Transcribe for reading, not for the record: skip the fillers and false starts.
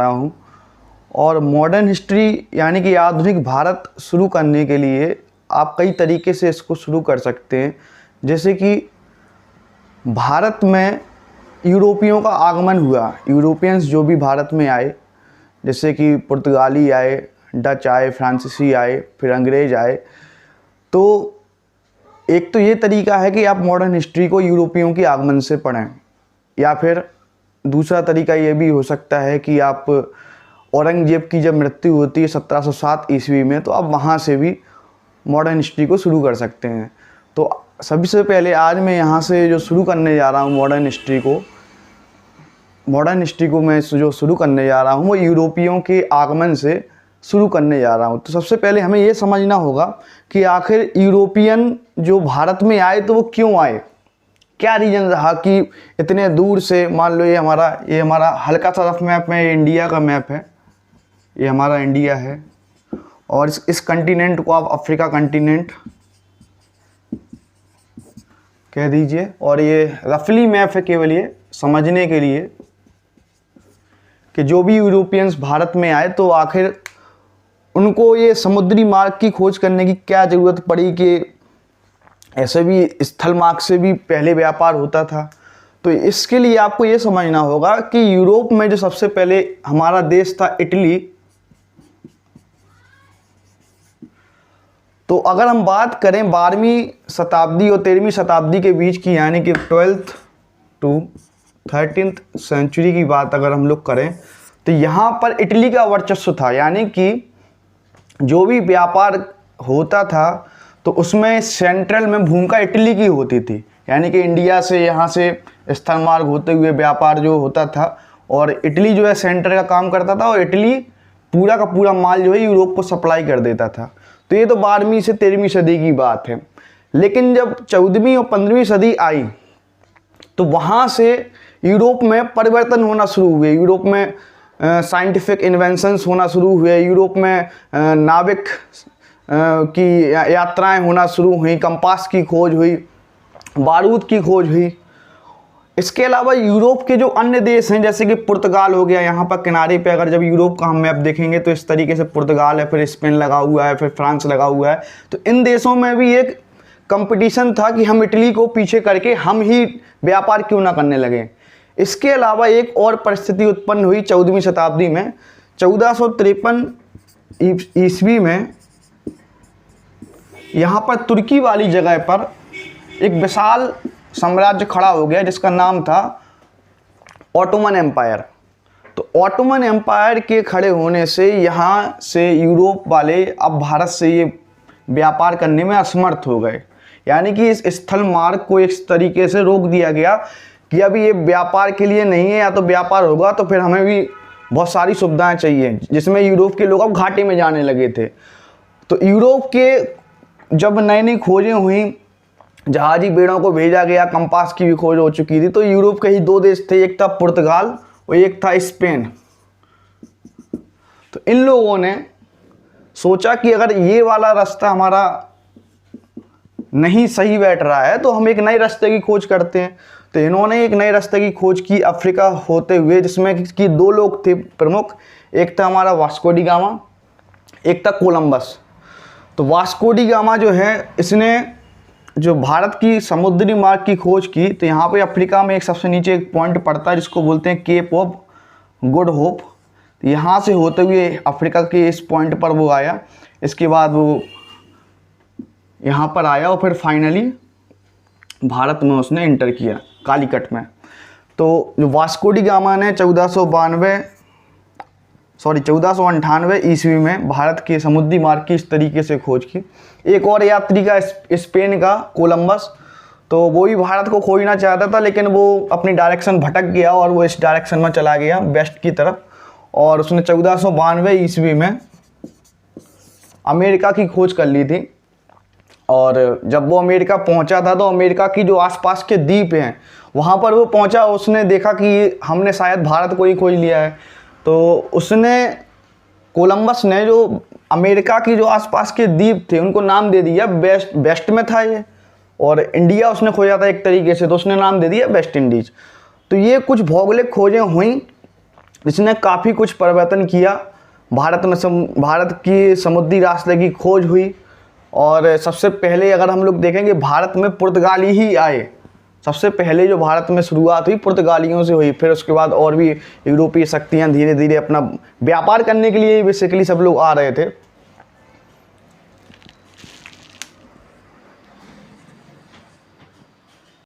रहा हूँ। और मॉडर्न हिस्ट्री यानी कि आधुनिक भारत शुरू करने के लिए आप कई तरीके से इसको शुरू कर सकते हैं। जैसे कि भारत में यूरोपियों का आगमन हुआ, यूरोपियंस जो भी भारत में आए, जैसे कि पुर्तगाली आए, डच आए, फ्रांसीसी आए, फिर अंग्रेज़ आए। तो एक तो ये तरीका है कि आप मॉडर्न हिस्ट्री को यूरोपियों के आगमन से पढ़ें, या फिर दूसरा तरीका ये भी हो सकता है कि आप औरंगजेब की जब मृत्यु होती है 1707 ईस्वी में, तो आप वहाँ से भी मॉडर्न हिस्ट्री को शुरू कर सकते हैं। तो सबसे पहले आज मैं यहाँ से जो शुरू करने जा रहा हूँ मॉडर्न हिस्ट्री को मैं जो शुरू करने जा रहा हूँ वो यूरोपियों के आगमन से शुरू करने जा रहा हूँ। तो सबसे पहले हमें ये समझना होगा कि आखिर यूरोपियन जो भारत में आए तो वो क्यों आए, क्या रीज़न रहा कि इतने दूर से। मान लो ये हमारा हल्का सा रफ मैप में, ये इंडिया का मैप है, ये हमारा इंडिया है, और इस कंटिनेंट को आप अफ्रीका कंटिनेंट कह दीजिए। और ये रफली मैप है केवल ये समझने के लिए कि जो भी यूरोपियंस भारत में आए तो आखिर उनको ये समुद्री मार्ग की खोज करने की क्या ज़रूरत पड़ी कि ऐसे भी स्थल मार्ग से भी पहले व्यापार होता था। तो इसके लिए आपको ये समझना होगा कि यूरोप में जो सबसे पहले हमारा देश था इटली। तो अगर हम बात करें 12वीं शताब्दी और 13वीं शताब्दी के बीच की, यानी कि 12th to 13th सेंचुरी की बात अगर हम लोग करें, तो यहाँ पर इटली का वर्चस्व था। यानी कि जो भी व्यापार होता था तो उसमें सेंट्रल में भूमिका इटली की होती थी। यानी कि इंडिया से यहाँ से स्थल मार्ग होते हुए व्यापार जो होता था, और इटली जो है सेंटर का काम करता था, और इटली पूरा का पूरा माल जो है यूरोप को सप्लाई कर देता था। तो ये तो 12वीं से 13वीं सदी की बात है। लेकिन जब 14वीं और 15वीं सदी आई तो वहाँ से यूरोप में परिवर्तन होना शुरू हुए। यूरोप में साइंटिफिक इन्वेंशंस होना शुरू हुए, यूरोप में नाविक की यात्राएं होना शुरू हुई, कंपास की खोज हुई, बारूद की खोज हुई। इसके अलावा यूरोप के जो अन्य देश हैं जैसे कि पुर्तगाल हो गया, यहाँ पर किनारे पे अगर जब यूरोप का हम मैप देखेंगे तो इस तरीके से पुर्तगाल है, फिर स्पेन लगा हुआ है, फिर फ्रांस लगा हुआ है। तो इन देशों में भी एक कंपटीशन था कि हम इटली को पीछे करके हम ही व्यापार क्यों ना करने लगे। इसके अलावा एक और परिस्थिति उत्पन्न हुई 14वीं शताब्दी में। 1453 ईस्वी में यहाँ पर तुर्की वाली जगह पर एक विशाल साम्राज्य खड़ा हो गया जिसका नाम था ऑटोमन एम्पायर। तो ऑटोमन एम्पायर के खड़े होने से यहाँ से यूरोप वाले अब भारत से ये व्यापार करने में असमर्थ हो गए। यानी कि इस स्थल मार्ग को इस तरीके से रोक दिया गया कि अभी ये व्यापार के लिए नहीं है, या तो व्यापार होगा तो फिर हमें भी बहुत सारी सुविधाएं चाहिए, जिसमें यूरोप के लोग अब घाटे में जाने लगे थे। तो यूरोप के जब नई नई खोजें हुई, जहाजी बेड़ों को भेजा गया, कंपास की भी खोज हो चुकी थी, तो यूरोप के ही दो देश थे, एक था पुर्तगाल और एक था स्पेन। तो इन लोगों ने सोचा कि अगर ये वाला रास्ता हमारा नहीं सही बैठ रहा है तो हम एक नए रास्ते की खोज करते हैं। तो इन्होंने एक नए रास्ते की खोज की अफ्रीका होते हुए, जिसमें कि दो लोग थे प्रमुख, एक था हमारा वास्को डी गामा, एक था कोलंबस। तो वास्को डी गामा जो है, इसने जो भारत की समुद्री मार्ग की खोज की, तो यहाँ पे अफ्रीका में एक सबसे नीचे एक पॉइंट पड़ता है जिसको बोलते हैं केप ऑफ गुड होप। तो यहाँ से होते हुए अफ्रीका के इस पॉइंट पर वो आया, इसके बाद वो यहाँ पर आया और फिर फाइनली भारत में उसने इंटर किया कालीकट में। तो जो वास्को डी गामा ने 1498 ईस्वी में भारत के समुद्री मार्ग की इस तरीके से खोज की। एक और यात्री का स्पेन का कोलंबस, तो वो भी भारत को खोजना चाहता था, लेकिन वो अपनी डायरेक्शन भटक गया और वो इस डायरेक्शन में चला गया वेस्ट की तरफ, और उसने 1492 ईस्वी में अमेरिका की खोज कर ली थी। और जब वो अमेरिका पहुंचा था तो अमेरिका की जो आसपास के द्वीप हैं वहाँ पर वो पहुंचा, उसने देखा कि हमने शायद भारत को ही खोज लिया है। तो उसने, कोलंबस ने, जो अमेरिका की जो आसपास के द्वीप थे उनको नाम दे दिया वेस्ट में था ये, और इंडिया उसने खोजा था एक तरीके से, तो उसने नाम दे दिया वेस्ट इंडीज़। तो ये कुछ भौगोलिक खोजें हुई जिसने काफ़ी कुछ परिवर्तन किया। भारत की समुद्री रास्ते की खोज हुई और सबसे पहले अगर हम लोग देखेंगे भारत में पुर्तगाली ही आए। सबसे पहले जो भारत में शुरुआत हुई पुर्तगालियों से हुई, फिर उसके बाद और भी यूरोपीय शक्तियाँ धीरे धीरे अपना व्यापार करने के लिए बेसिकली सब लोग आ रहे थे।